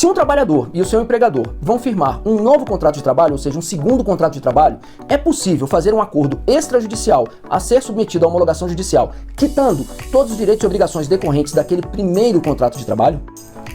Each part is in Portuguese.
Se um trabalhador e o seu empregador vão firmar um novo contrato de trabalho, ou seja, um segundo contrato de trabalho, é possível fazer um acordo extrajudicial a ser submetido à homologação judicial, quitando todos os direitos e obrigações decorrentes daquele primeiro contrato de trabalho?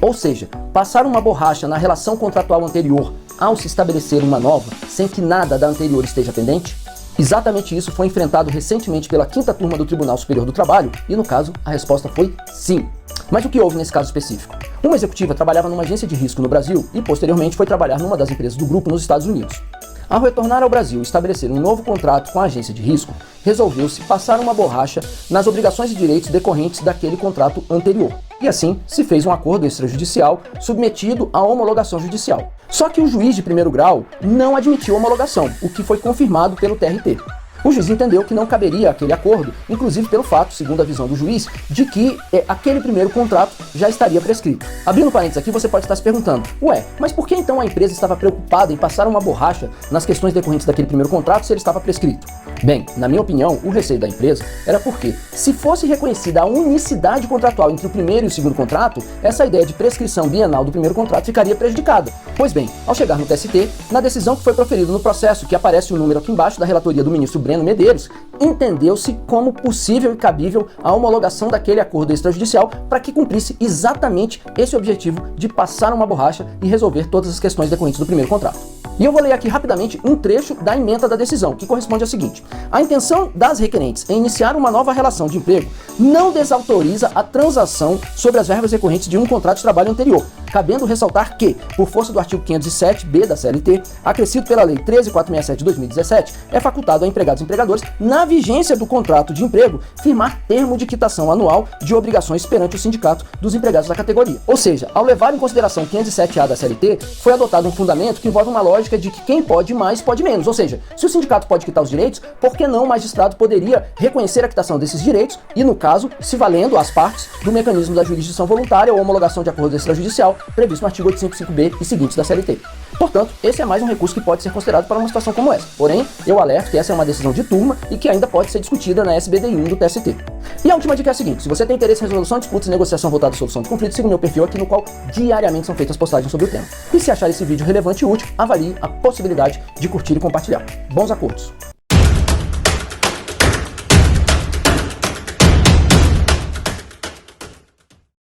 Ou seja, passar uma borracha na relação contratual anterior ao se estabelecer uma nova, sem que nada da anterior esteja pendente? Exatamente isso foi enfrentado recentemente pela 5ª turma do Tribunal Superior do Trabalho e, no caso, a resposta foi sim. Mas o que houve nesse caso específico? Uma executiva trabalhava numa agência de risco no Brasil e, posteriormente, foi trabalhar numa das empresas do grupo nos Estados Unidos. Ao retornar ao Brasil e estabelecer um novo contrato com a agência de risco, resolveu-se passar uma borracha nas obrigações e direitos decorrentes daquele contrato anterior. E assim, se fez um acordo extrajudicial submetido à homologação judicial. Só que o juiz de primeiro grau não admitiu a homologação, o que foi confirmado pelo TRT. O juiz entendeu que não caberia aquele acordo, inclusive pelo fato, segundo a visão do juiz, de que aquele primeiro contrato já estaria prescrito. Abrindo parênteses aqui, você pode estar se perguntando, ué, mas por que então a empresa estava preocupada em passar uma borracha nas questões decorrentes daquele primeiro contrato se ele estava prescrito? Bem, na minha opinião, o receio da empresa era porque, se fosse reconhecida a unicidade contratual entre o primeiro e o segundo contrato, essa ideia de prescrição bienal do primeiro contrato ficaria prejudicada. Pois bem, ao chegar no TST, na decisão que foi proferida no processo, que aparece o número aqui embaixo da relatoria do ministro Breno Medeiros, entendeu-se como possível e cabível a homologação daquele acordo extrajudicial para que cumprisse exatamente esse objetivo de passar uma borracha e resolver todas as questões decorrentes do primeiro contrato. E eu vou ler aqui rapidamente um trecho da ementa da decisão, que corresponde ao seguinte: a intenção das requerentes em iniciar uma nova relação de emprego não desautoriza a transação sobre as verbas recorrentes de um contrato de trabalho anterior, cabendo ressaltar que, por força do artigo 507-B da CLT, acrescido pela Lei 13.467 de 2017, é facultado a empregados e empregadores, na vigência do contrato de emprego, firmar termo de quitação anual de obrigações perante o sindicato dos empregados da categoria. Ou seja, ao levar em consideração o 507-A da CLT, foi adotado um fundamento que envolve uma lógica de que quem pode mais, pode menos. Ou seja, se o sindicato pode quitar os direitos, por que não o magistrado poderia reconhecer a quitação desses direitos e, no caso, se valendo às partes do mecanismo da jurisdição voluntária ou homologação de acordo extrajudicial previsto no artigo 855-B e seguintes da CLT. Portanto, esse é mais um recurso que pode ser considerado para uma situação como essa. Porém, eu alerto que essa é uma decisão de turma e que ainda pode ser discutida na SBDI1 do TST. E a última dica é a seguinte: se você tem interesse em resolução de disputas e negociação voltada à solução de conflitos, siga o meu perfil aqui, no qual diariamente são feitas postagens sobre o tema. E se achar esse vídeo relevante e útil, avalie a possibilidade de curtir e compartilhar. Bons acordos!